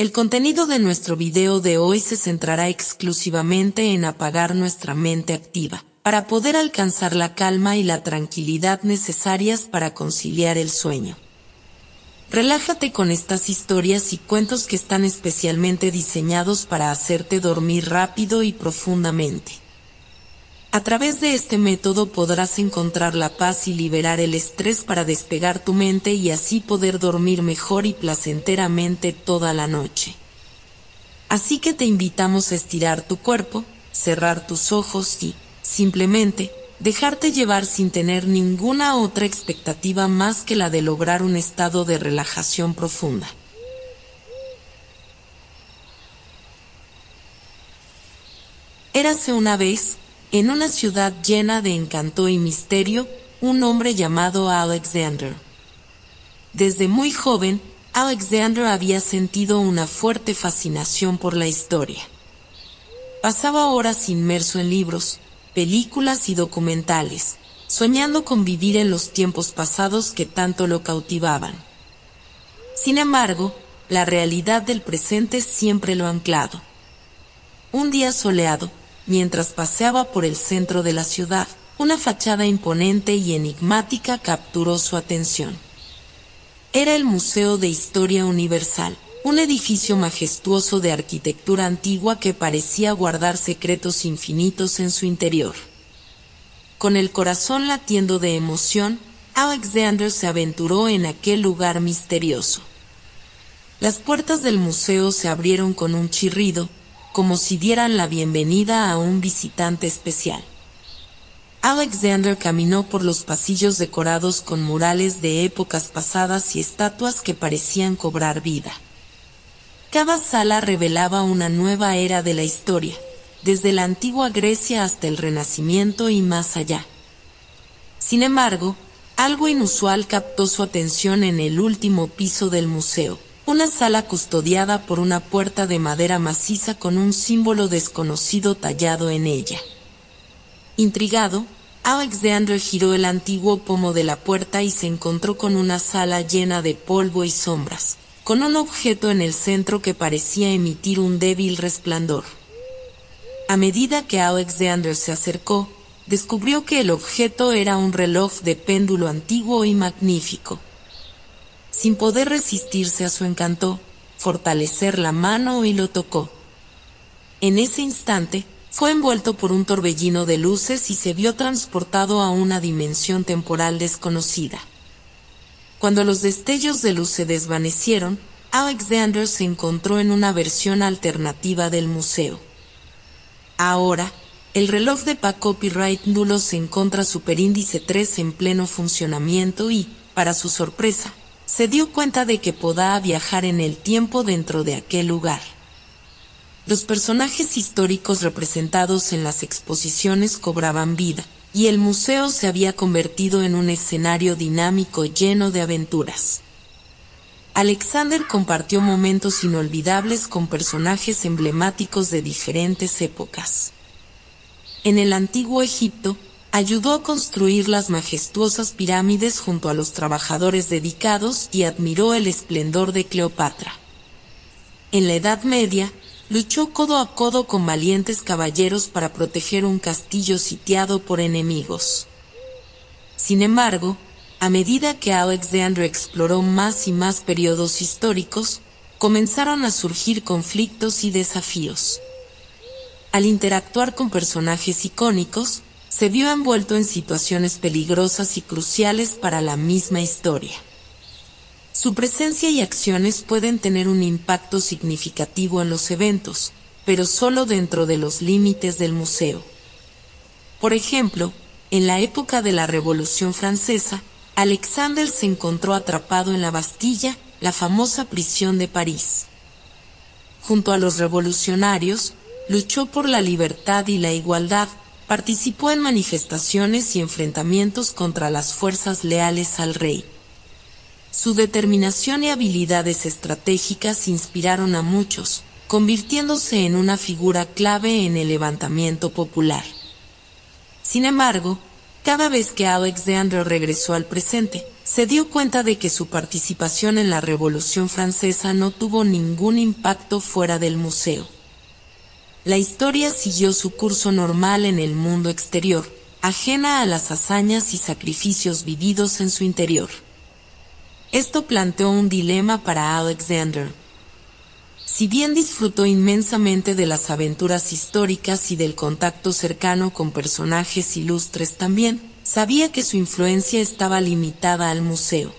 El contenido de nuestro video de hoy se centrará exclusivamente en apagar nuestra mente activa, para poder alcanzar la calma y la tranquilidad necesarias para conciliar el sueño. Relájate con estas historias y cuentos que están especialmente diseñados para hacerte dormir rápido y profundamente. A través de este método podrás encontrar la paz y liberar el estrés para despegar tu mente y así poder dormir mejor y placenteramente toda la noche. Así que te invitamos a estirar tu cuerpo, cerrar tus ojos y, simplemente, dejarte llevar sin tener ninguna otra expectativa más que la de lograr un estado de relajación profunda. Érase una vez, en una ciudad llena de encanto y misterio, un hombre llamado Alexander. Desde muy joven, Alexander había sentido una fuerte fascinación por la historia. Pasaba horas inmerso en libros, películas y documentales, soñando con vivir en los tiempos pasados que tanto lo cautivaban. Sin embargo, la realidad del presente siempre lo ha anclado. Un día soleado, mientras paseaba por el centro de la ciudad, una fachada imponente y enigmática capturó su atención. Era el Museo de Historia Universal, un edificio majestuoso de arquitectura antigua que parecía guardar secretos infinitos en su interior. Con el corazón latiendo de emoción, Alexander se aventuró en aquel lugar misterioso. Las puertas del museo se abrieron con un chirrido, como si dieran la bienvenida a un visitante especial. Alexander caminó por los pasillos decorados con murales de épocas pasadas y estatuas que parecían cobrar vida. Cada sala revelaba una nueva era de la historia, desde la antigua Grecia hasta el Renacimiento y más allá. Sin embargo, algo inusual captó su atención en el último piso del museo. Una sala custodiada por una puerta de madera maciza con un símbolo desconocido tallado en ella. Intrigado, Alexander giró el antiguo pomo de la puerta y se encontró con una sala llena de polvo y sombras, con un objeto en el centro que parecía emitir un débil resplandor. A medida que Alexander se acercó, descubrió que el objeto era un reloj de péndulo antiguo y magnífico. Sin poder resistirse a su encanto, fortalecer la mano y lo tocó. En ese instante, fue envuelto por un torbellino de luces y se vio transportado a una dimensión temporal desconocida. Cuando los destellos de luz se desvanecieron, Alexander se encontró en una versión alternativa del museo. Ahora, el reloj de Copyright nulo se encontra superíndice 3 en pleno funcionamiento y, para su sorpresa, se dio cuenta de que podía viajar en el tiempo dentro de aquel lugar. Los personajes históricos representados en las exposiciones cobraban vida, y el museo se había convertido en un escenario dinámico lleno de aventuras. Alexander compartió momentos inolvidables con personajes emblemáticos de diferentes épocas. En el antiguo Egipto, ayudó a construir las majestuosas pirámides junto a los trabajadores dedicados y admiró el esplendor de Cleopatra. En la Edad Media, luchó codo a codo con valientes caballeros para proteger un castillo sitiado por enemigos. Sin embargo, a medida que Alexander exploró más y más periodos históricos, comenzaron a surgir conflictos y desafíos. Al interactuar con personajes icónicos, se vio envuelto en situaciones peligrosas y cruciales para la misma historia. Su presencia y acciones pueden tener un impacto significativo en los eventos, pero solo dentro de los límites del museo. Por ejemplo, en la época de la Revolución Francesa, Alexander se encontró atrapado en la Bastilla, la famosa prisión de París. Junto a los revolucionarios, luchó por la libertad y la igualdad, participó en manifestaciones y enfrentamientos contra las fuerzas leales al rey. Su determinación y habilidades estratégicas inspiraron a muchos, convirtiéndose en una figura clave en el levantamiento popular. Sin embargo, cada vez que Alexander regresó al presente, Se dio cuenta de que su participación en la Revolución Francesa no tuvo ningún impacto fuera del museo. La historia siguió su curso normal en el mundo exterior, ajena a las hazañas y sacrificios vividos en su interior. Esto planteó un dilema para Alexander. Si bien disfrutó inmensamente de las aventuras históricas y del contacto cercano con personajes ilustres también, sabía que su influencia estaba limitada al museo.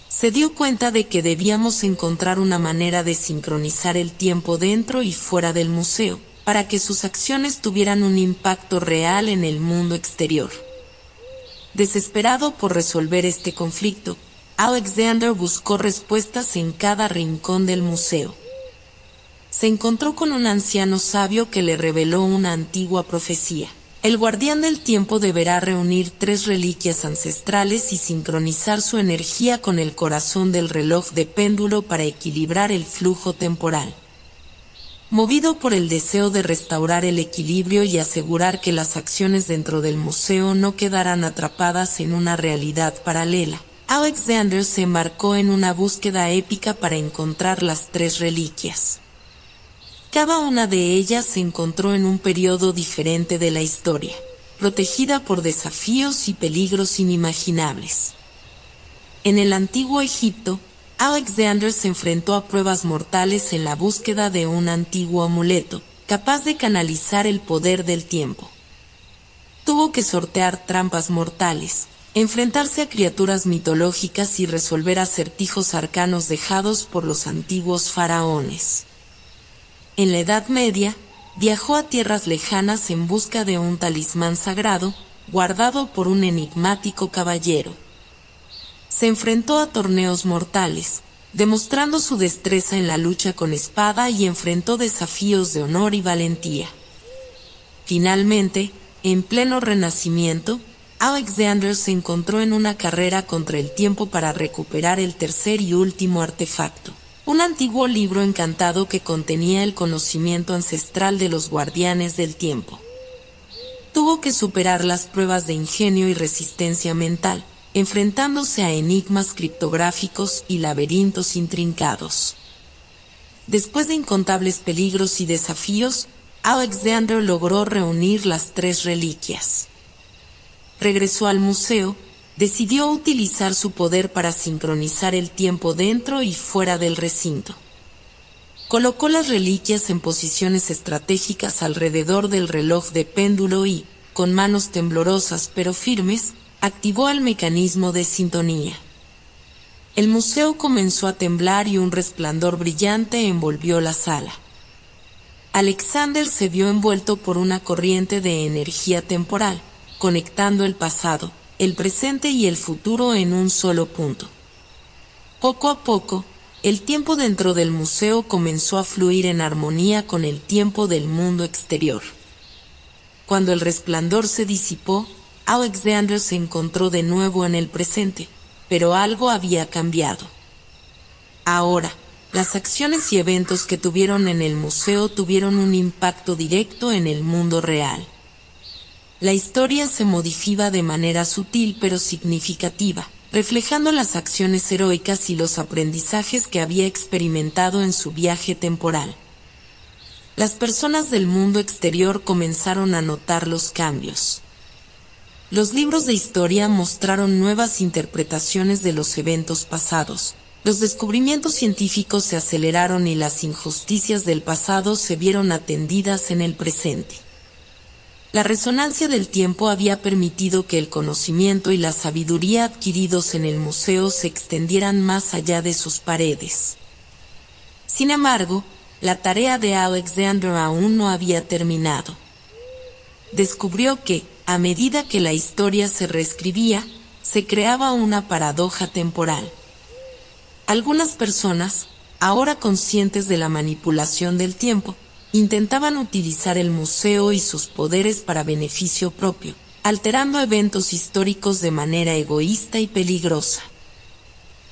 Se dio cuenta de que debíamos encontrar una manera de sincronizar el tiempo dentro y fuera del museo, para que sus acciones tuvieran un impacto real en el mundo exterior. Desesperado por resolver este conflicto, Alexander buscó respuestas en cada rincón del museo. Se encontró con un anciano sabio que le reveló una antigua profecía. El guardián del tiempo deberá reunir 3 reliquias ancestrales y sincronizar su energía con el corazón del reloj de péndulo para equilibrar el flujo temporal. Movido por el deseo de restaurar el equilibrio y asegurar que las acciones dentro del museo no quedaran atrapadas en una realidad paralela, Alexander se embarcó en una búsqueda épica para encontrar las 3 reliquias. Cada una de ellas se encontró en un periodo diferente de la historia, protegida por desafíos y peligros inimaginables. En el antiguo Egipto, Alexander se enfrentó a pruebas mortales en la búsqueda de un antiguo amuleto, capaz de canalizar el poder del tiempo. Tuvo que sortear trampas mortales, enfrentarse a criaturas mitológicas y resolver acertijos arcanos dejados por los antiguos faraones. En la Edad Media, viajó a tierras lejanas en busca de un talismán sagrado, guardado por un enigmático caballero. Se enfrentó a torneos mortales, demostrando su destreza en la lucha con espada y enfrentó desafíos de honor y valentía. Finalmente, en pleno Renacimiento, Alexander se encontró en una carrera contra el tiempo para recuperar el tercer y último artefacto. Un antiguo libro encantado que contenía el conocimiento ancestral de los guardianes del tiempo. Tuvo que superar las pruebas de ingenio y resistencia mental, enfrentándose a enigmas criptográficos y laberintos intrincados. Después de incontables peligros y desafíos, Alexander logró reunir las 3 reliquias. Regresó al museo, decidió utilizar su poder para sincronizar el tiempo dentro y fuera del recinto. Colocó las reliquias en posiciones estratégicas alrededor del reloj de péndulo y, con manos temblorosas pero firmes, activó el mecanismo de sintonía. El museo comenzó a temblar y un resplandor brillante envolvió la sala. Alexander se vio envuelto por una corriente de energía temporal, conectando el pasado, el presente y el futuro en un solo punto. Poco a poco, el tiempo dentro del museo comenzó a fluir en armonía con el tiempo del mundo exterior. Cuando el resplandor se disipó, Alexander se encontró de nuevo en el presente, pero algo había cambiado. Ahora, las acciones y eventos que tuvieron en el museo tuvieron un impacto directo en el mundo real. La historia se modifica de manera sutil pero significativa, reflejando las acciones heroicas y los aprendizajes que había experimentado en su viaje temporal. Las personas del mundo exterior comenzaron a notar los cambios. Los libros de historia mostraron nuevas interpretaciones de los eventos pasados. Los descubrimientos científicos se aceleraron y las injusticias del pasado se vieron atendidas en el presente. La resonancia del tiempo había permitido que el conocimiento y la sabiduría adquiridos en el museo se extendieran más allá de sus paredes. Sin embargo, la tarea de Alexander aún no había terminado. Descubrió que, a medida que la historia se reescribía, se creaba una paradoja temporal. Algunas personas, ahora conscientes de la manipulación del tiempo, intentaban utilizar el museo y sus poderes para beneficio propio, alterando eventos históricos de manera egoísta y peligrosa.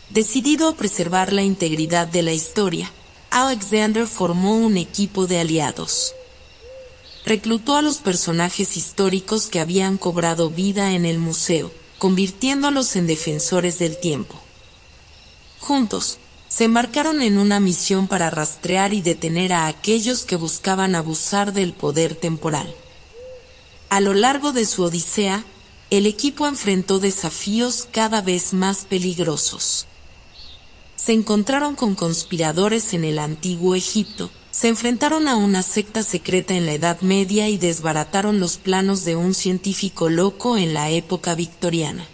Decidido a preservar la integridad de la historia, Alexander formó un equipo de aliados. Reclutó a los personajes históricos que habían cobrado vida en el museo, convirtiéndolos en defensores del tiempo. Juntos, se embarcaron en una misión para rastrear y detener a aquellos que buscaban abusar del poder temporal. A lo largo de su odisea, el equipo enfrentó desafíos cada vez más peligrosos. Se encontraron con conspiradores en el antiguo Egipto, se enfrentaron a una secta secreta en la Edad Media y desbarataron los planos de un científico loco en la época victoriana.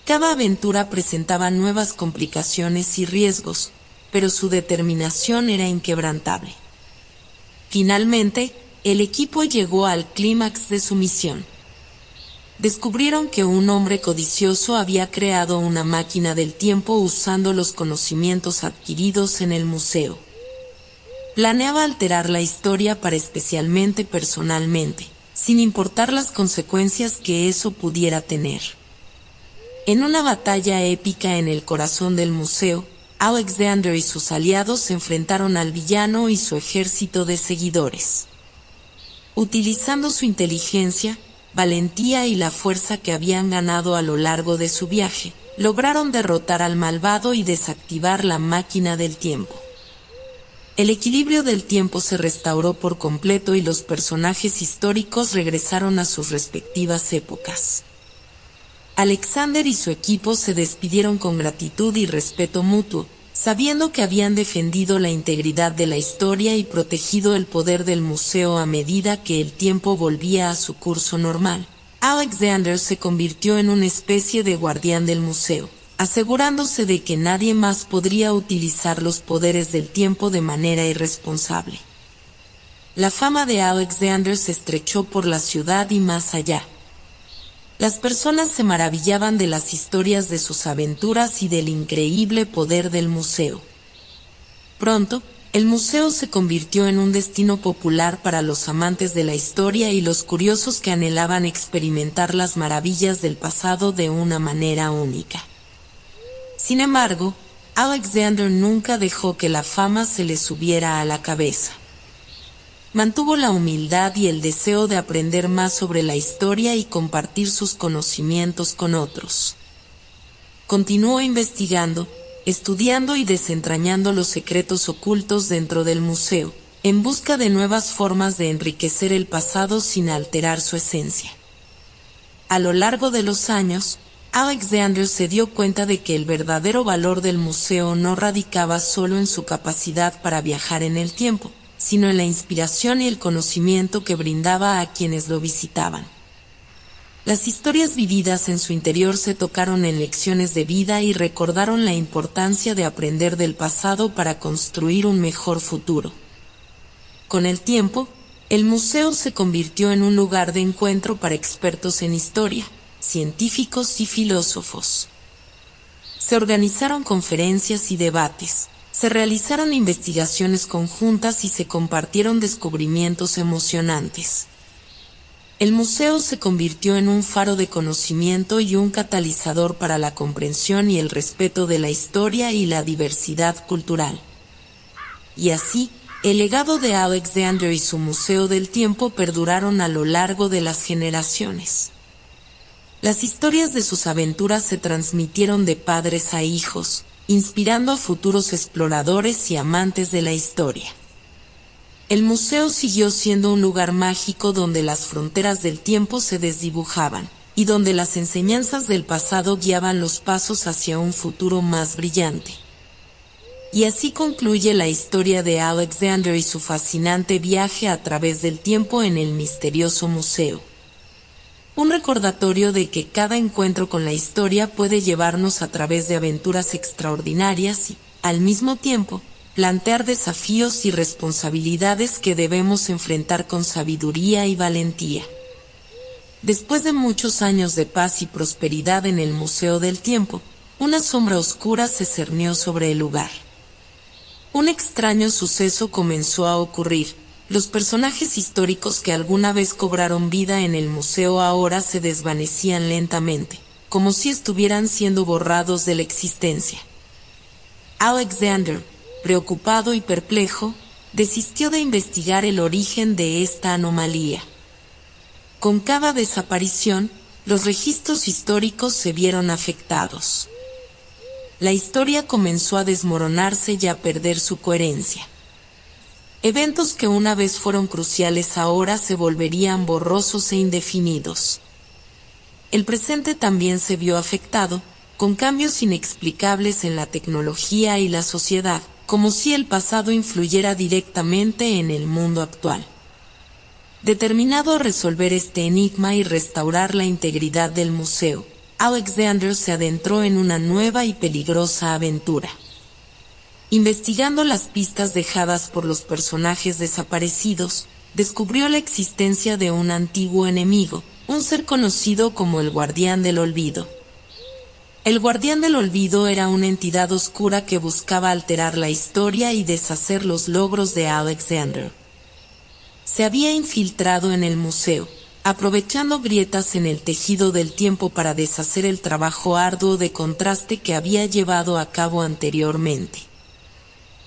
Cada aventura presentaba nuevas complicaciones y riesgos, pero su determinación era inquebrantable. Finalmente, el equipo llegó al clímax de su misión. Descubrieron que un hombre codicioso había creado una máquina del tiempo usando los conocimientos adquiridos en el museo. Planeaba alterar la historia para especialmente personalmente, sin importar las consecuencias que eso pudiera tener. En una batalla épica en el corazón del museo, Alexander y sus aliados se enfrentaron al villano y su ejército de seguidores. Utilizando su inteligencia, valentía y la fuerza que habían ganado a lo largo de su viaje, lograron derrotar al malvado y desactivar la máquina del tiempo. El equilibrio del tiempo se restauró por completo y los personajes históricos regresaron a sus respectivas épocas. Alexander y su equipo se despidieron con gratitud y respeto mutuo, sabiendo que habían defendido la integridad de la historia y protegido el poder del museo a medida que el tiempo volvía a su curso normal. Alexander se convirtió en una especie de guardián del museo, asegurándose de que nadie más podría utilizar los poderes del tiempo de manera irresponsable. La fama de Alexander se estrechó por la ciudad y más allá. Las personas se maravillaban de las historias de sus aventuras y del increíble poder del museo. Pronto, el museo se convirtió en un destino popular para los amantes de la historia y los curiosos que anhelaban experimentar las maravillas del pasado de una manera única. Sin embargo, Alexander nunca dejó que la fama se le subiera a la cabeza. Mantuvo la humildad y el deseo de aprender más sobre la historia y compartir sus conocimientos con otros. Continuó investigando, estudiando y desentrañando los secretos ocultos dentro del museo, en busca de nuevas formas de enriquecer el pasado sin alterar su esencia. A lo largo de los años, Alexander se dio cuenta de que el verdadero valor del museo no radicaba solo en su capacidad para viajar en el tiempo, sino en la inspiración y el conocimiento que brindaba a quienes lo visitaban. Las historias vividas en su interior se tocaron en lecciones de vida y recordaron la importancia de aprender del pasado para construir un mejor futuro. Con el tiempo, el museo se convirtió en un lugar de encuentro para expertos en historia, científicos y filósofos. Se organizaron conferencias y debates, se realizaron investigaciones conjuntas y se compartieron descubrimientos emocionantes. El museo se convirtió en un faro de conocimiento y un catalizador para la comprensión y el respeto de la historia y la diversidad cultural. Y así, el legado de Alexander y su Museo del Tiempo perduraron a lo largo de las generaciones. Las historias de sus aventuras se transmitieron de padres a hijos, inspirando a futuros exploradores y amantes de la historia. El museo siguió siendo un lugar mágico donde las fronteras del tiempo se desdibujaban, y donde las enseñanzas del pasado guiaban los pasos hacia un futuro más brillante. Y así concluye la historia de Alexander y su fascinante viaje a través del tiempo en el misterioso museo. Un recordatorio de que cada encuentro con la historia puede llevarnos a través de aventuras extraordinarias y, al mismo tiempo, plantear desafíos y responsabilidades que debemos enfrentar con sabiduría y valentía. Después de muchos años de paz y prosperidad en el Museo del Tiempo, una sombra oscura se cernió sobre el lugar. Un extraño suceso comenzó a ocurrir. Los personajes históricos que alguna vez cobraron vida en el museo ahora se desvanecían lentamente, como si estuvieran siendo borrados de la existencia. Alexander, preocupado y perplejo, desistió de investigar el origen de esta anomalía. Con cada desaparición, los registros históricos se vieron afectados. La historia comenzó a desmoronarse y a perder su coherencia. Eventos que una vez fueron cruciales ahora se volverían borrosos e indefinidos. El presente también se vio afectado, con cambios inexplicables en la tecnología y la sociedad, como si el pasado influyera directamente en el mundo actual. Determinado a resolver este enigma y restaurar la integridad del museo, Alexander se adentró en una nueva y peligrosa aventura. Investigando las pistas dejadas por los personajes desaparecidos, descubrió la existencia de un antiguo enemigo, un ser conocido como el Guardián del Olvido. El Guardián del Olvido era una entidad oscura que buscaba alterar la historia y deshacer los logros de Alexander. Se había infiltrado en el museo, aprovechando grietas en el tejido del tiempo para deshacer el trabajo arduo de contraste que había llevado a cabo anteriormente.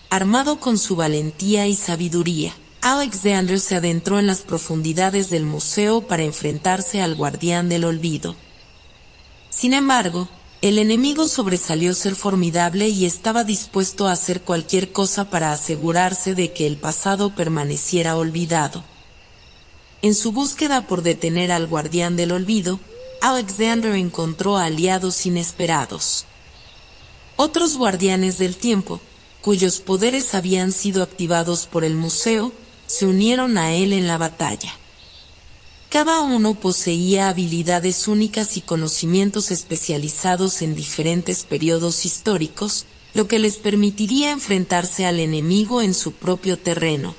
Armado con su valentía y sabiduría, Alexander se adentró en las profundidades del museo para enfrentarse al Guardián del Olvido. Sin embargo, el enemigo sobresalió ser formidable y estaba dispuesto a hacer cualquier cosa para asegurarse de que el pasado permaneciera olvidado. En su búsqueda por detener al Guardián del Olvido, Alexander encontró aliados inesperados. Otros guardianes del tiempo, cuyos poderes habían sido activados por el museo, se unieron a él en la batalla. Cada uno poseía habilidades únicas y conocimientos especializados en diferentes periodos históricos, lo que les permitiría enfrentarse al enemigo en su propio terreno.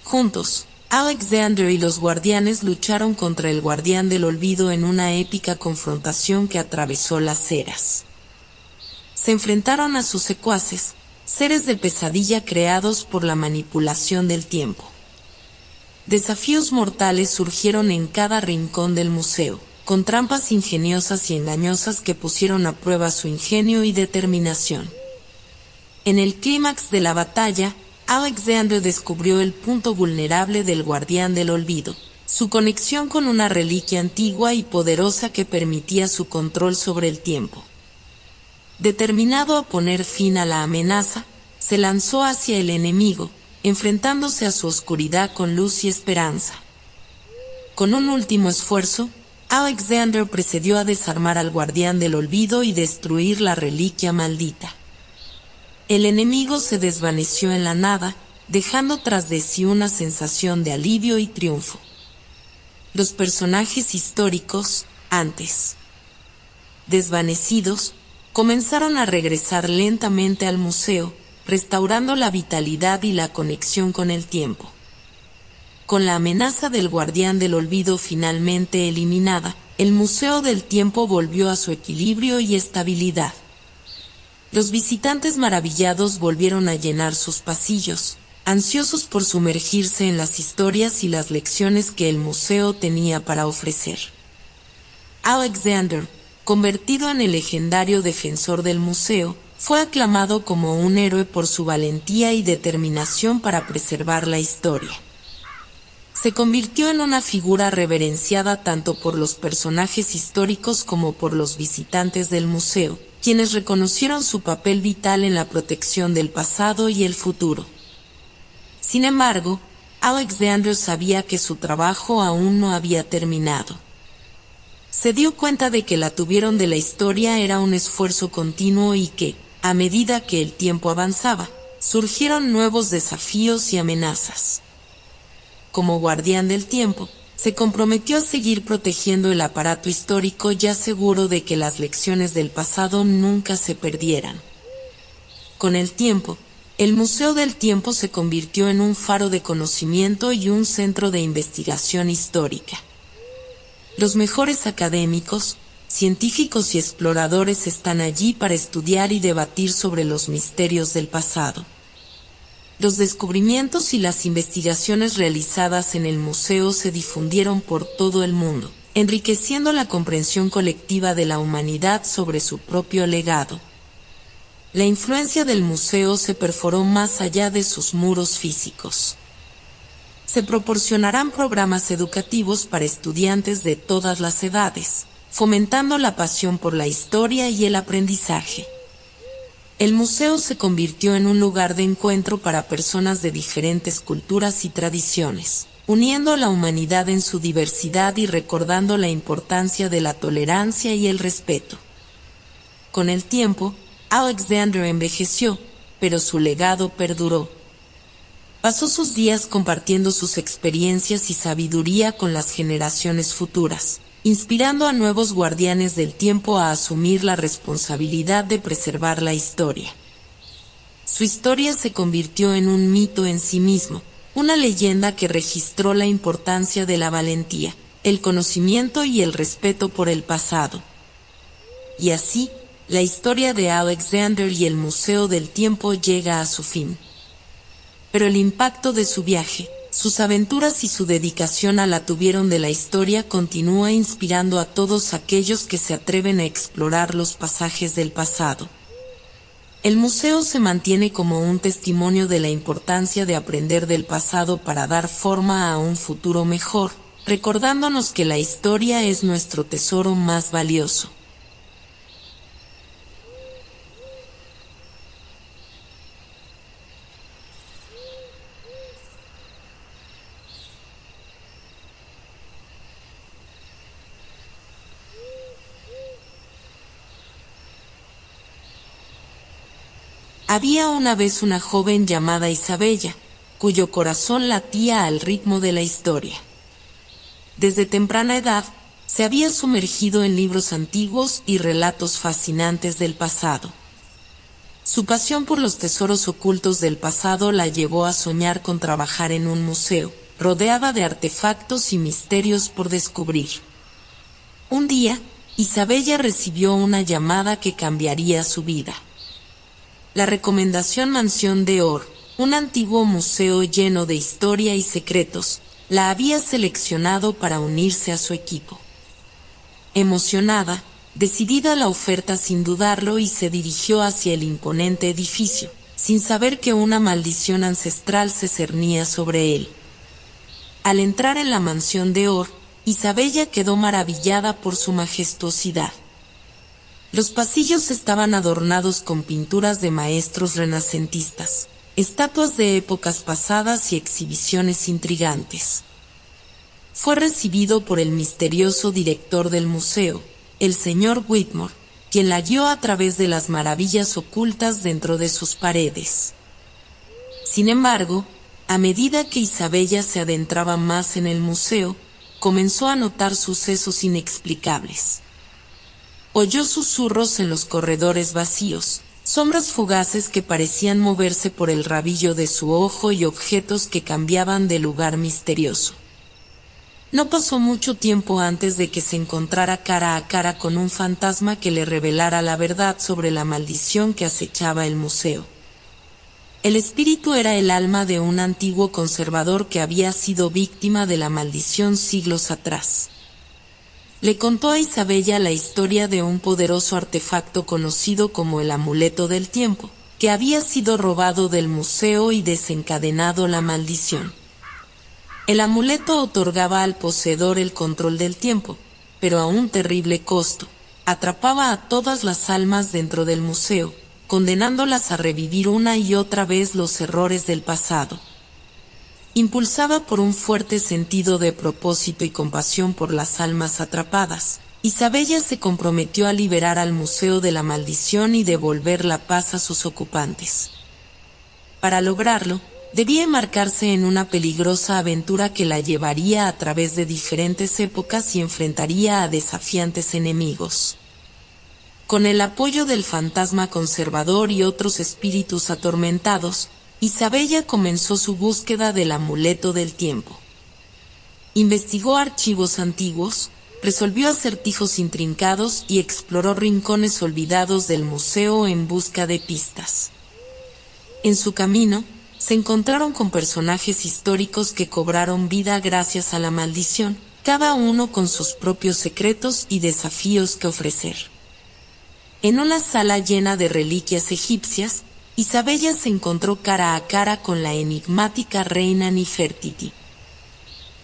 Juntos, Alexander y los guardianes lucharon contra el Guardián del Olvido en una épica confrontación que atravesó las eras. Se enfrentaron a sus secuaces, seres de pesadilla creados por la manipulación del tiempo. Desafíos mortales surgieron en cada rincón del museo, con trampas ingeniosas y engañosas que pusieron a prueba su ingenio y determinación. En el clímax de la batalla, Alexander descubrió el punto vulnerable del Guardián del Olvido, su conexión con una reliquia antigua y poderosa que permitía su control sobre el tiempo. Determinado a poner fin a la amenaza, se lanzó hacia el enemigo, enfrentándose a su oscuridad con luz y esperanza. Con un último esfuerzo, Alexander procedió a desarmar al Guardián del Olvido y destruir la reliquia maldita. El enemigo se desvaneció en la nada, dejando tras de sí una sensación de alivio y triunfo. Los personajes históricos, antes desvanecidos, comenzaron a regresar lentamente al museo, restaurando la vitalidad y la conexión con el tiempo. Con la amenaza del Guardián del Olvido finalmente eliminada, el Museo del Tiempo volvió a su equilibrio y estabilidad. Los visitantes maravillados volvieron a llenar sus pasillos, ansiosos por sumergirse en las historias y las lecciones que el museo tenía para ofrecer. Alexander, convertido en el legendario defensor del museo, fue aclamado como un héroe por su valentía y determinación para preservar la historia. Se convirtió en una figura reverenciada tanto por los personajes históricos como por los visitantes del museo, quienes reconocieron su papel vital en la protección del pasado y el futuro. Sin embargo, Alexander sabía que su trabajo aún no había terminado. Se dio cuenta de que la tuvieron de la historia era un esfuerzo continuo y que, a medida que el tiempo avanzaba, surgieron nuevos desafíos y amenazas. Como guardián del tiempo, se comprometió a seguir protegiendo el aparato histórico ya seguro de que las lecciones del pasado nunca se perdieran. Con el tiempo, el Museo del Tiempo se convirtió en un faro de conocimiento y un centro de investigación histórica. Los mejores académicos, científicos y exploradores están allí para estudiar y debatir sobre los misterios del pasado. Los descubrimientos y las investigaciones realizadas en el museo se difundieron por todo el mundo, enriqueciendo la comprensión colectiva de la humanidad sobre su propio legado. La influencia del museo se perforó más allá de sus muros físicos. se proporcionarán programas educativos para estudiantes de todas las edades, fomentando la pasión por la historia y el aprendizaje. El museo se convirtió en un lugar de encuentro para personas de diferentes culturas y tradiciones, uniendo a la humanidad en su diversidad y recordando la importancia de la tolerancia y el respeto. Con el tiempo, Alexander envejeció, pero su legado perduró. Pasó sus días compartiendo sus experiencias y sabiduría con las generaciones futuras, inspirando a nuevos guardianes del tiempo a asumir la responsabilidad de preservar la historia. Su historia se convirtió en un mito en sí mismo, una leyenda que registró la importancia de la valentía, el conocimiento y el respeto por el pasado. Y así, la historia de Alexander y el Museo del Tiempo llega a su fin. Pero el impacto de su viaje, sus aventuras y su dedicación a la tuvieron de la historia continúa inspirando a todos aquellos que se atreven a explorar los pasajes del pasado. El museo se mantiene como un testimonio de la importancia de aprender del pasado para dar forma a un futuro mejor, recordándonos que la historia es nuestro tesoro más valioso. Había una vez una joven llamada Isabella, cuyo corazón latía al ritmo de la historia. Desde temprana edad, se había sumergido en libros antiguos y relatos fascinantes del pasado. Su pasión por los tesoros ocultos del pasado la llevó a soñar con trabajar en un museo, rodeada de artefactos y misterios por descubrir. Un día, Isabella recibió una llamada que cambiaría su vida. La recomendación Mansión de Or, un antiguo museo lleno de historia y secretos, la había seleccionado para unirse a su equipo. Emocionada, decidida a la oferta sin dudarlo y se dirigió hacia el imponente edificio, sin saber que una maldición ancestral se cernía sobre él. Al entrar en la Mansión de Or, Isabella quedó maravillada por su majestuosidad. Los pasillos estaban adornados con pinturas de maestros renacentistas, estatuas de épocas pasadas y exhibiciones intrigantes. Fue recibido por el misterioso director del museo, el señor Whitmore, quien la guió a través de las maravillas ocultas dentro de sus paredes. Sin embargo, a medida que Isabella se adentraba más en el museo, comenzó a notar sucesos inexplicables. Oyó susurros en los corredores vacíos, sombras fugaces que parecían moverse por el rabillo de su ojo y objetos que cambiaban de lugar misterioso. No pasó mucho tiempo antes de que se encontrara cara a cara con un fantasma que le revelara la verdad sobre la maldición que acechaba el museo. El espíritu era el alma de un antiguo conservador que había sido víctima de la maldición siglos atrás. Le contó a Isabella la historia de un poderoso artefacto conocido como el Amuleto del Tiempo, que había sido robado del museo y desencadenado la maldición. El amuleto otorgaba al poseedor el control del tiempo, pero a un terrible costo. Atrapaba a todas las almas dentro del museo, condenándolas a revivir una y otra vez los errores del pasado. Impulsada por un fuerte sentido de propósito y compasión por las almas atrapadas, Isabella se comprometió a liberar al museo de la maldición y devolver la paz a sus ocupantes. Para lograrlo, debía embarcarse en una peligrosa aventura que la llevaría a través de diferentes épocas y enfrentaría a desafiantes enemigos. Con el apoyo del fantasma conservador y otros espíritus atormentados, Isabella comenzó su búsqueda del amuleto del tiempo. Investigó archivos antiguos, resolvió acertijos intrincados y exploró rincones olvidados del museo en busca de pistas. En su camino, se encontraron con personajes históricos que cobraron vida gracias a la maldición, cada uno con sus propios secretos y desafíos que ofrecer. En una sala llena de reliquias egipcias, Isabella se encontró cara a cara con la enigmática reina Nefertiti.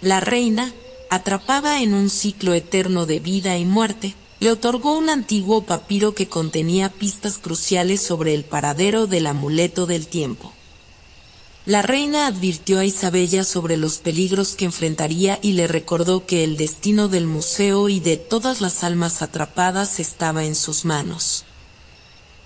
La reina, atrapada en un ciclo eterno de vida y muerte, le otorgó un antiguo papiro que contenía pistas cruciales sobre el paradero del amuleto del tiempo. La reina advirtió a Isabella sobre los peligros que enfrentaría y le recordó que el destino del museo y de todas las almas atrapadas estaba en sus manos.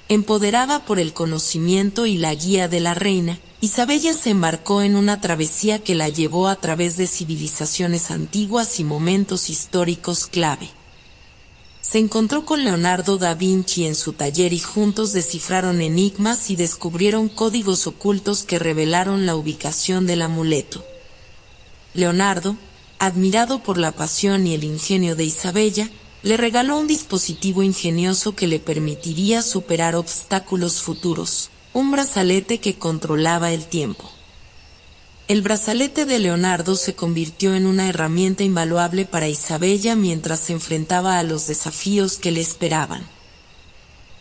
Empoderada por el conocimiento y la guía de la reina, Isabella se embarcó en una travesía que la llevó a través de civilizaciones antiguas y momentos históricos clave. Se encontró con Leonardo da Vinci en su taller y juntos descifraron enigmas y descubrieron códigos ocultos que revelaron la ubicación del amuleto. Leonardo, admirado por la pasión y el ingenio de Isabella, le regaló un dispositivo ingenioso que le permitiría superar obstáculos futuros, un brazalete que controlaba el tiempo. El brazalete de Leonardo se convirtió en una herramienta invaluable para Isabella mientras se enfrentaba a los desafíos que le esperaban.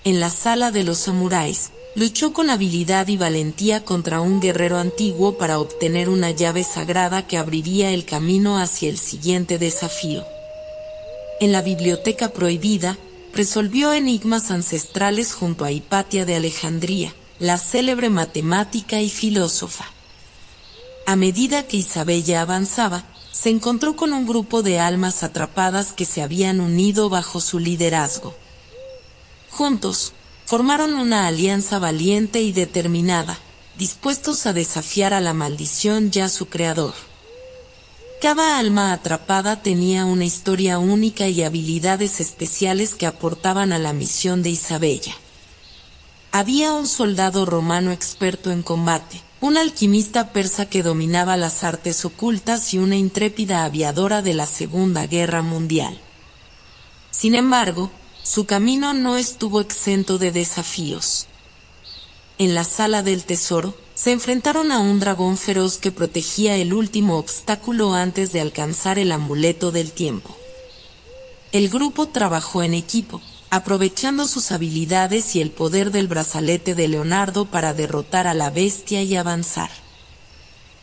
En la sala de los samuráis, luchó con habilidad y valentía contra un guerrero antiguo para obtener una llave sagrada que abriría el camino hacia el siguiente desafío. En la biblioteca prohibida, resolvió enigmas ancestrales junto a Hipatia de Alejandría, la célebre matemática y filósofa. A medida que Isabella avanzaba, se encontró con un grupo de almas atrapadas que se habían unido bajo su liderazgo. Juntos, formaron una alianza valiente y determinada, dispuestos a desafiar a la maldición y a su creador. Cada alma atrapada tenía una historia única y habilidades especiales que aportaban a la misión de Isabella. Había un soldado romano experto en combate, un alquimista persa que dominaba las artes ocultas y una intrépida aviadora de la Segunda Guerra Mundial. Sin embargo, su camino no estuvo exento de desafíos. En la sala del tesoro, se enfrentaron a un dragón feroz que protegía el último obstáculo antes de alcanzar el amuleto del tiempo. El grupo trabajó en equipo, aprovechando sus habilidades y el poder del brazalete de Leonardo para derrotar a la bestia y avanzar.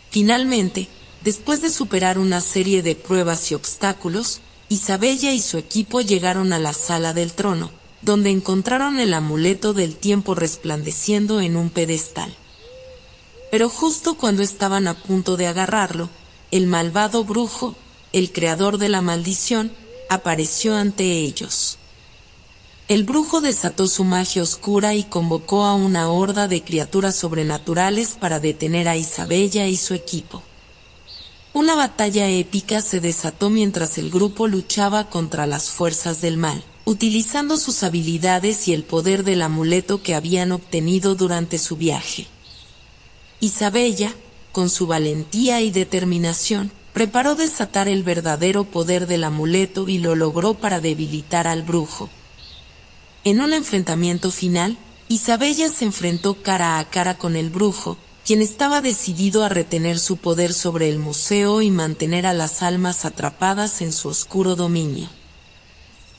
Finalmente, después de superar una serie de pruebas y obstáculos, Isabella y su equipo llegaron a la sala del trono, donde encontraron el amuleto del tiempo resplandeciendo en un pedestal. Pero justo cuando estaban a punto de agarrarlo, el malvado brujo, el creador de la maldición, apareció ante ellos. El brujo desató su magia oscura y convocó a una horda de criaturas sobrenaturales para detener a Isabella y su equipo. Una batalla épica se desató mientras el grupo luchaba contra las fuerzas del mal, utilizando sus habilidades y el poder del amuleto que habían obtenido durante su viaje. Isabella, con su valentía y determinación, preparó desatar el verdadero poder del amuleto y lo logró para debilitar al brujo. En un enfrentamiento final, Isabella se enfrentó cara a cara con el brujo, quien estaba decidido a retener su poder sobre el museo y mantener a las almas atrapadas en su oscuro dominio.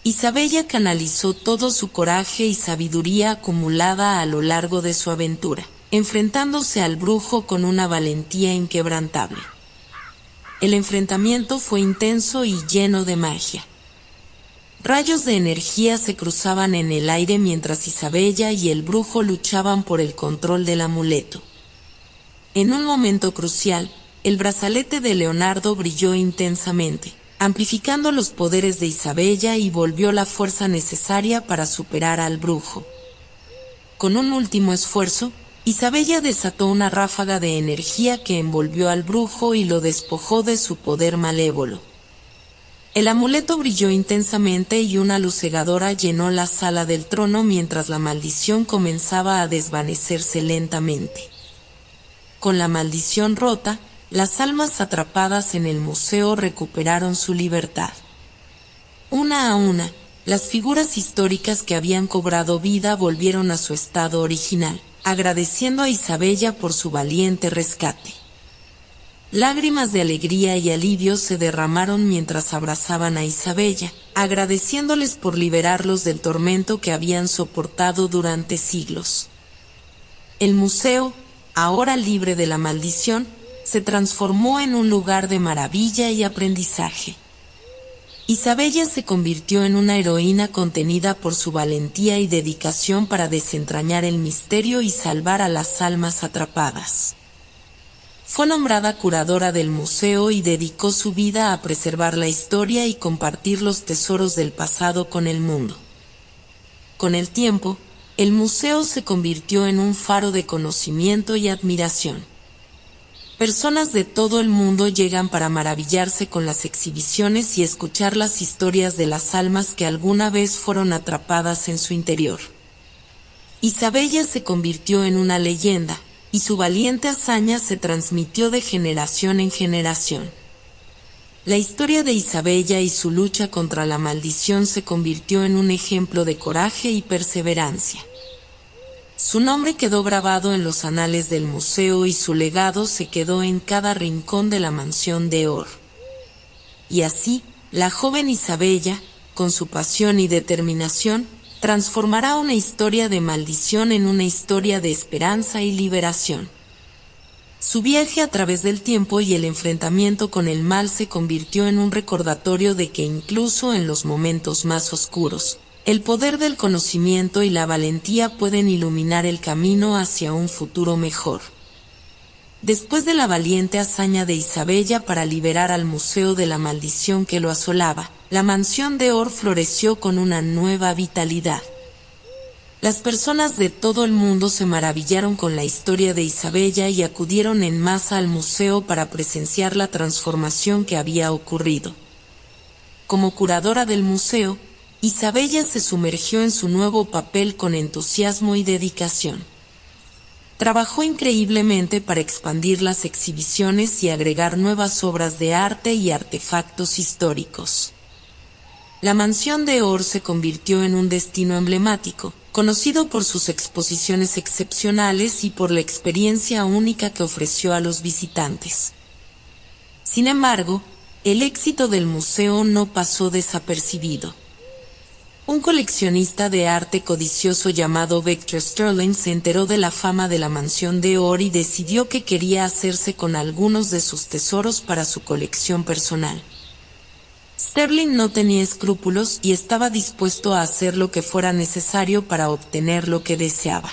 Isabella canalizó todo su coraje y sabiduría acumulada a lo largo de su aventura, enfrentándose al brujo con una valentía inquebrantable. El enfrentamiento fue intenso y lleno de magia. Rayos de energía se cruzaban en el aire mientras Isabella y el brujo luchaban por el control del amuleto. En un momento crucial, el brazalete de Leonardo brilló intensamente, amplificando los poderes de Isabella y volvió la fuerza necesaria para superar al brujo. Con un último esfuerzo, Isabella desató una ráfaga de energía que envolvió al brujo y lo despojó de su poder malévolo. El amuleto brilló intensamente y una luz cegadora llenó la sala del trono mientras la maldición comenzaba a desvanecerse lentamente. Con la maldición rota, las almas atrapadas en el museo recuperaron su libertad. Una a una, las figuras históricas que habían cobrado vida volvieron a su estado original, agradeciendo a Isabella por su valiente rescate. Lágrimas de alegría y alivio se derramaron mientras abrazaban a Isabella, agradeciéndoles por liberarlos del tormento que habían soportado durante siglos. El museo, ahora libre de la maldición, se transformó en un lugar de maravilla y aprendizaje. Isabella se convirtió en una heroína contenida por su valentía y dedicación para desentrañar el misterio y salvar a las almas atrapadas. Fue nombrada curadora del museo y dedicó su vida a preservar la historia y compartir los tesoros del pasado con el mundo. Con el tiempo, el museo se convirtió en un faro de conocimiento y admiración. Personas de todo el mundo llegan para maravillarse con las exhibiciones y escuchar las historias de las almas que alguna vez fueron atrapadas en su interior. Isabella se convirtió en una leyenda, y su valiente hazaña se transmitió de generación en generación. La historia de Isabella y su lucha contra la maldición se convirtió en un ejemplo de coraje y perseverancia. Su nombre quedó grabado en los anales del museo y su legado se quedó en cada rincón de la mansión de Or. Y así, la joven Isabella, con su pasión y determinación, transformará una historia de maldición en una historia de esperanza y liberación. Su viaje a través del tiempo y el enfrentamiento con el mal se convirtió en un recordatorio de que incluso en los momentos más oscuros, el poder del conocimiento y la valentía pueden iluminar el camino hacia un futuro mejor. Después de la valiente hazaña de Isabella para liberar al museo de la maldición que lo asolaba, la mansión de Or floreció con una nueva vitalidad. Las personas de todo el mundo se maravillaron con la historia de Isabella y acudieron en masa al museo para presenciar la transformación que había ocurrido. Como curadora del museo, Isabella se sumergió en su nuevo papel con entusiasmo y dedicación. Trabajó increíblemente para expandir las exhibiciones y agregar nuevas obras de arte y artefactos históricos. La mansión de Or se convirtió en un destino emblemático, conocido por sus exposiciones excepcionales y por la experiencia única que ofreció a los visitantes. Sin embargo, el éxito del museo no pasó desapercibido. Un coleccionista de arte codicioso llamado Victor Sterling se enteró de la fama de la mansión de Or y decidió que quería hacerse con algunos de sus tesoros para su colección personal. Sterling no tenía escrúpulos y estaba dispuesto a hacer lo que fuera necesario para obtener lo que deseaba.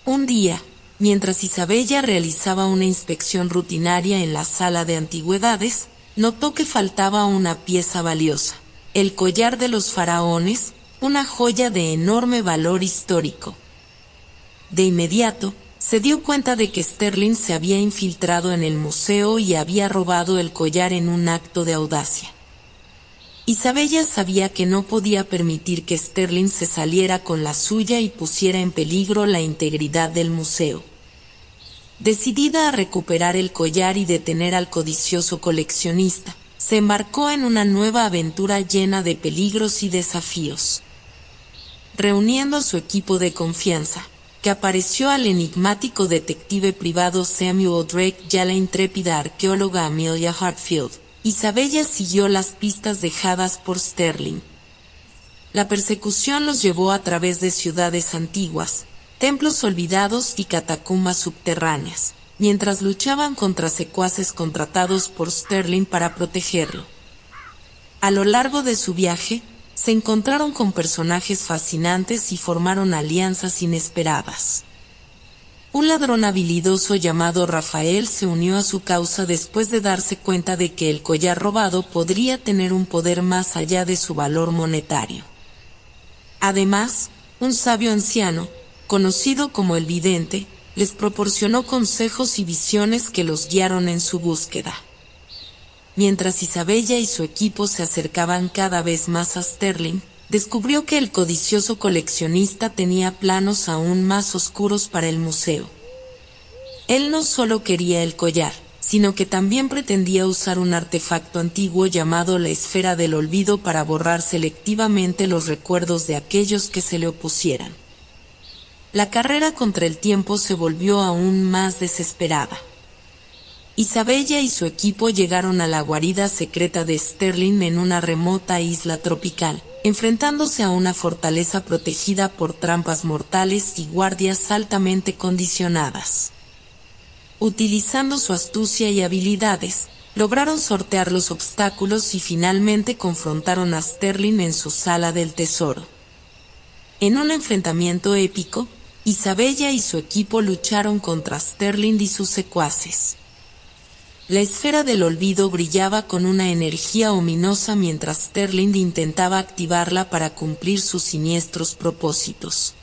Un día, mientras Isabella realizaba una inspección rutinaria en la sala de antigüedades, notó que faltaba una pieza valiosa: el collar de los faraones, una joya de enorme valor histórico. De inmediato, se dio cuenta de que Sterling se había infiltrado en el museo y había robado el collar en un acto de audacia. Isabella sabía que no podía permitir que Sterling se saliera con la suya y pusiera en peligro la integridad del museo. Decidida a recuperar el collar y detener al codicioso coleccionista, se embarcó en una nueva aventura llena de peligros y desafíos. Reuniendo a su equipo de confianza, que apareció al enigmático detective privado Samuel Drake y a la intrépida arqueóloga Amelia Hartfield, Isabella siguió las pistas dejadas por Sterling. La persecución los llevó a través de ciudades antiguas, templos olvidados y catacumbas subterráneas, mientras luchaban contra secuaces contratados por Sterling para protegerlo. A lo largo de su viaje, se encontraron con personajes fascinantes y formaron alianzas inesperadas. Un ladrón habilidoso llamado Rafael se unió a su causa después de darse cuenta de que el collar robado podría tener un poder más allá de su valor monetario. Además, un sabio anciano, conocido como el Vidente, les proporcionó consejos y visiones que los guiaron en su búsqueda. Mientras Isabella y su equipo se acercaban cada vez más a Sterling, descubrió que el codicioso coleccionista tenía planos aún más oscuros para el museo. Él no solo quería el collar, sino que también pretendía usar un artefacto antiguo llamado la Esfera del Olvido para borrar selectivamente los recuerdos de aquellos que se le opusieran. La carrera contra el tiempo se volvió aún más desesperada. Isabella y su equipo llegaron a la guarida secreta de Sterling en una remota isla tropical, enfrentándose a una fortaleza protegida por trampas mortales y guardias altamente condicionadas. utilizando su astucia y habilidades, lograron sortear los obstáculos y finalmente confrontaron a Sterling en su sala del tesoro. En un enfrentamiento épico, Isabella y su equipo lucharon contra Sterling y sus secuaces. La esfera del olvido brillaba con una energía ominosa mientras Sterling intentaba activarla para cumplir sus siniestros propósitos.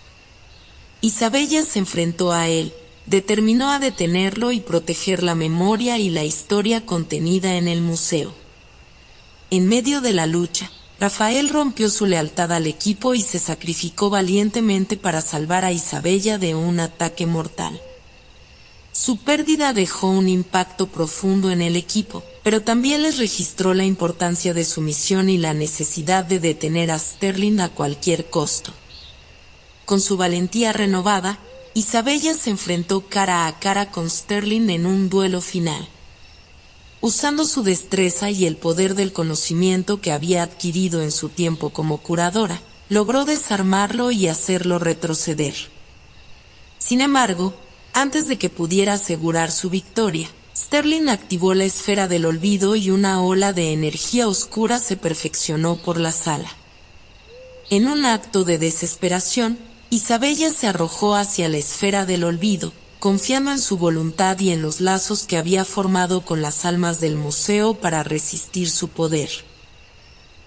Isabella se enfrentó a él, determinó a detenerlo y proteger la memoria y la historia contenida en el museo. En medio de la lucha, Rafael rompió su lealtad al equipo y se sacrificó valientemente para salvar a Isabella de un ataque mortal. Su pérdida dejó un impacto profundo en el equipo, pero también les registró la importancia de su misión y la necesidad de detener a Sterling a cualquier costo. Con su valentía renovada, Isabella se enfrentó cara a cara con Sterling en un duelo final. Usando su destreza y el poder del conocimiento que había adquirido en su tiempo como curadora, logró desarmarlo y hacerlo retroceder. Sin embargo, antes de que pudiera asegurar su victoria, Sterling activó la esfera del olvido y una ola de energía oscura se perfeccionó por la sala. En un acto de desesperación, Isabella se arrojó hacia la esfera del olvido, confiando en su voluntad y en los lazos que había formado con las almas del museo para resistir su poder.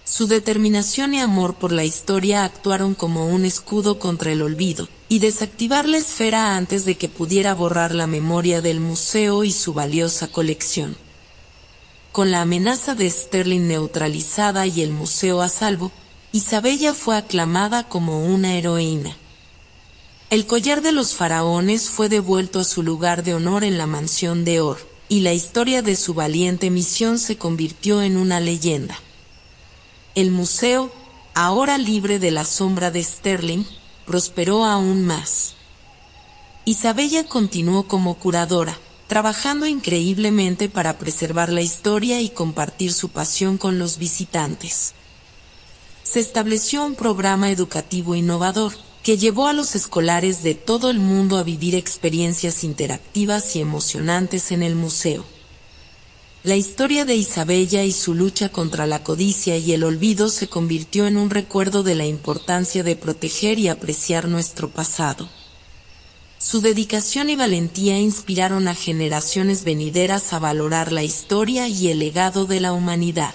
Su determinación y amor por la historia actuaron como un escudo contra el olvido, y desactivar la esfera antes de que pudiera borrar la memoria del museo y su valiosa colección. Con la amenaza de Sterling neutralizada y el museo a salvo, Isabella fue aclamada como una heroína. El collar de los faraones fue devuelto a su lugar de honor en la mansión de Or, y la historia de su valiente misión se convirtió en una leyenda. El museo, ahora libre de la sombra de Sterling, prosperó aún más. Isabella continuó como curadora, trabajando increíblemente para preservar la historia y compartir su pasión con los visitantes. Se estableció un programa educativo innovador, que llevó a los escolares de todo el mundo a vivir experiencias interactivas y emocionantes en el museo. La historia de Isabella y su lucha contra la codicia y el olvido se convirtió en un recuerdo de la importancia de proteger y apreciar nuestro pasado. Su dedicación y valentía inspiraron a generaciones venideras a valorar la historia y el legado de la humanidad.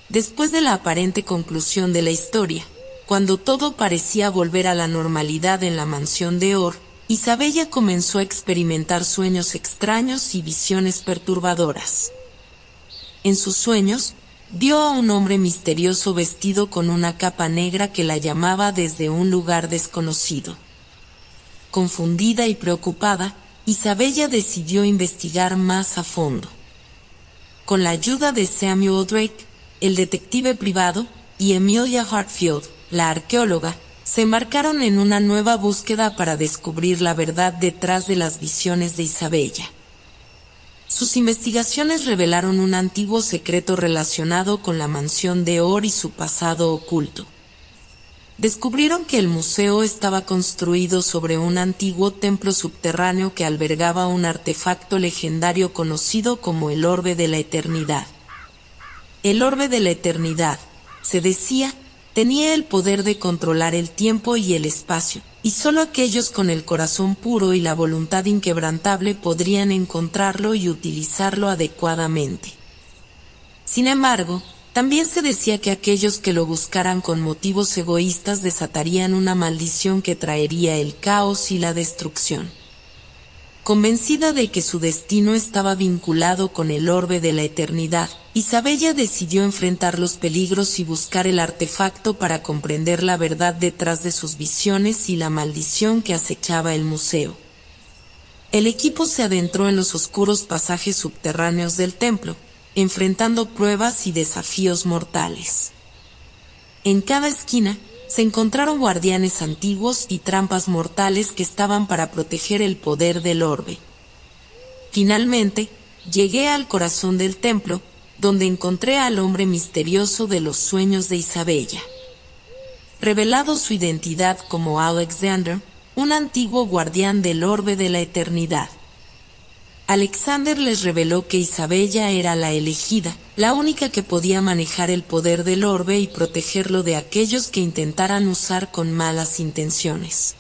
Después de la aparente conclusión de la historia, cuando todo parecía volver a la normalidad en la mansión de Or, Isabella comenzó a experimentar sueños extraños y visiones perturbadoras. En sus sueños, vio a un hombre misterioso vestido con una capa negra que la llamaba desde un lugar desconocido. Confundida y preocupada, Isabella decidió investigar más a fondo. Con la ayuda de Samuel Drake, el detective privado, y Emilia Hartfield, la arqueóloga, se embarcaron en una nueva búsqueda para descubrir la verdad detrás de las visiones de Isabella. Sus investigaciones revelaron un antiguo secreto relacionado con la mansión de Or y su pasado oculto. Descubrieron que el museo estaba construido sobre un antiguo templo subterráneo que albergaba un artefacto legendario conocido como el Orbe de la Eternidad. El Orbe de la Eternidad, se decía, tenía el poder de controlar el tiempo y el espacio, y solo aquellos con el corazón puro y la voluntad inquebrantable podrían encontrarlo y utilizarlo adecuadamente. Sin embargo, también se decía que aquellos que lo buscaran con motivos egoístas desatarían una maldición que traería el caos y la destrucción. Convencida de que su destino estaba vinculado con el Orbe de la Eternidad, Isabella decidió enfrentar los peligros y buscar el artefacto para comprender la verdad detrás de sus visiones y la maldición que acechaba el museo. El equipo se adentró en los oscuros pasajes subterráneos del templo, enfrentando pruebas y desafíos mortales. En cada esquina, se encontraron guardianes antiguos y trampas mortales que estaban para proteger el poder del orbe. Finalmente, llegué al corazón del templo, donde encontré al hombre misterioso de los sueños de Isabella. Revelado su identidad como Alexander, un antiguo guardián del orbe de la eternidad. Alexander les reveló que Isabella era la elegida, la única que podía manejar el poder del orbe y protegerlo de aquellos que intentaran usar con malas intenciones.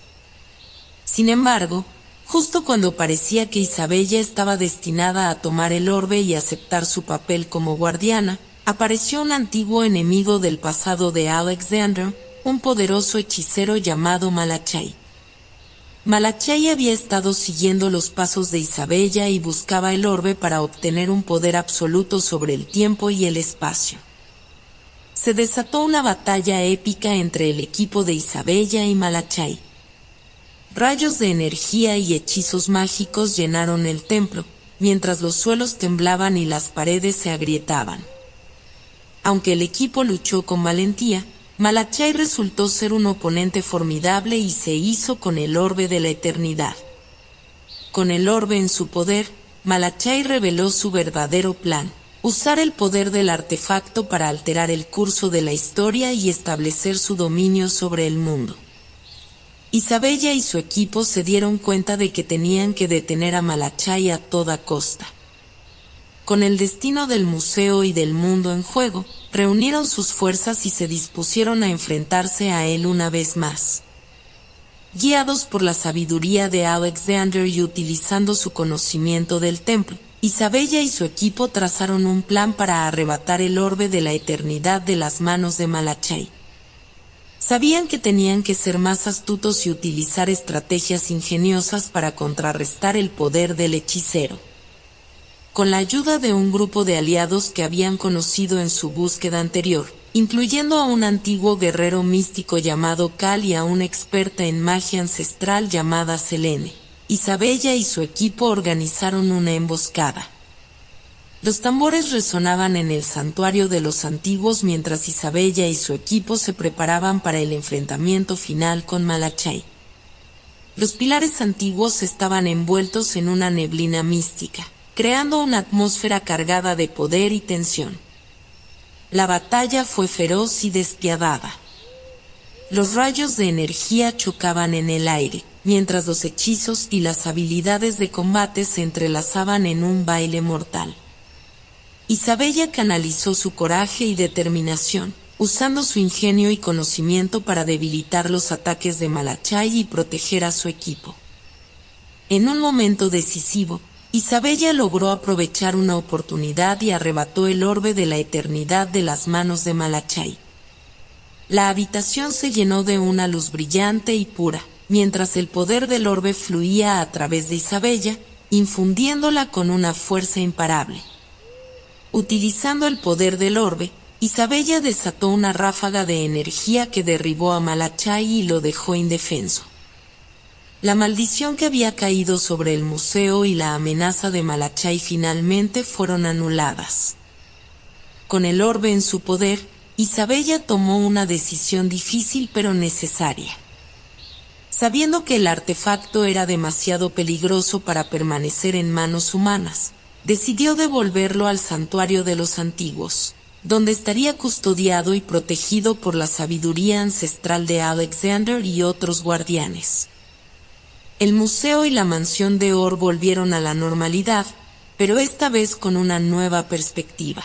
Sin embargo, justo cuando parecía que Isabella estaba destinada a tomar el orbe y aceptar su papel como guardiana, apareció un antiguo enemigo del pasado de Alexander, un poderoso hechicero llamado Malachai. Malachai había estado siguiendo los pasos de Isabella y buscaba el orbe para obtener un poder absoluto sobre el tiempo y el espacio. Se desató una batalla épica entre el equipo de Isabella y Malachai. Rayos de energía y hechizos mágicos llenaron el templo, mientras los suelos temblaban y las paredes se agrietaban. Aunque el equipo luchó con valentía, Malachai resultó ser un oponente formidable y se hizo con el orbe de la eternidad. Con el orbe en su poder, Malachai reveló su verdadero plan: usar el poder del artefacto para alterar el curso de la historia y establecer su dominio sobre el mundo. Isabella y su equipo se dieron cuenta de que tenían que detener a Malachai a toda costa. Con el destino del museo y del mundo en juego, reunieron sus fuerzas y se dispusieron a enfrentarse a él una vez más. Guiados por la sabiduría de Alexander y utilizando su conocimiento del templo, Isabella y su equipo trazaron un plan para arrebatar el orbe de la eternidad de las manos de Malachai. Sabían que tenían que ser más astutos y utilizar estrategias ingeniosas para contrarrestar el poder del hechicero. Con la ayuda de un grupo de aliados que habían conocido en su búsqueda anterior, incluyendo a un antiguo guerrero místico llamado Cal y a una experta en magia ancestral llamada Selene, Isabella y su equipo organizaron una emboscada. Los tambores resonaban en el santuario de los antiguos mientras Isabella y su equipo se preparaban para el enfrentamiento final con Malachai. Los pilares antiguos estaban envueltos en una neblina mística, creando una atmósfera cargada de poder y tensión. La batalla fue feroz y despiadada. Los rayos de energía chocaban en el aire, mientras los hechizos y las habilidades de combate se entrelazaban en un baile mortal. Isabella canalizó su coraje y determinación, usando su ingenio y conocimiento para debilitar los ataques de Malachai y proteger a su equipo. En un momento decisivo, Isabella logró aprovechar una oportunidad y arrebató el orbe de la eternidad de las manos de Malachai. La habitación se llenó de una luz brillante y pura, mientras el poder del orbe fluía a través de Isabella, infundiéndola con una fuerza imparable. Utilizando el poder del orbe, Isabella desató una ráfaga de energía que derribó a Malachai y lo dejó indefenso. La maldición que había caído sobre el museo y la amenaza de Malachai finalmente fueron anuladas. Con el orbe en su poder, Isabella tomó una decisión difícil pero necesaria. Sabiendo que el artefacto era demasiado peligroso para permanecer en manos humanas, decidió devolverlo al santuario de los antiguos, donde estaría custodiado y protegido por la sabiduría ancestral de Alexander y otros guardianes. El museo y la mansión de Or volvieron a la normalidad, pero esta vez con una nueva perspectiva.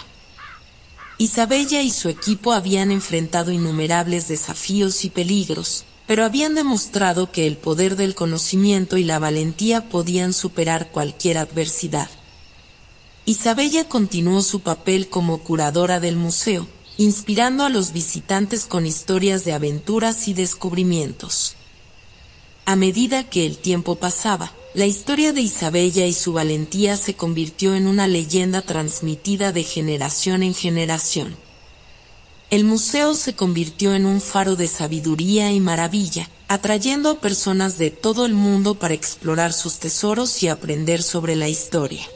Isabella y su equipo habían enfrentado innumerables desafíos y peligros, pero habían demostrado que el poder del conocimiento y la valentía podían superar cualquier adversidad. Isabella continuó su papel como curadora del museo, inspirando a los visitantes con historias de aventuras y descubrimientos. A medida que el tiempo pasaba, la historia de Isabella y su valentía se convirtió en una leyenda transmitida de generación en generación. El museo se convirtió en un faro de sabiduría y maravilla, atrayendo a personas de todo el mundo para explorar sus tesoros y aprender sobre la historia.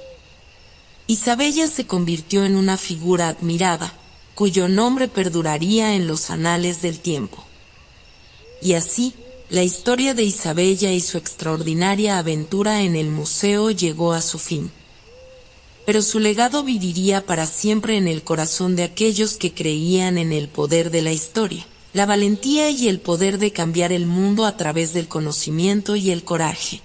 Isabella se convirtió en una figura admirada, cuyo nombre perduraría en los anales del tiempo. Y así, la historia de Isabella y su extraordinaria aventura en el museo llegó a su fin. Pero su legado viviría para siempre en el corazón de aquellos que creían en el poder de la historia, la valentía y el poder de cambiar el mundo a través del conocimiento y el coraje.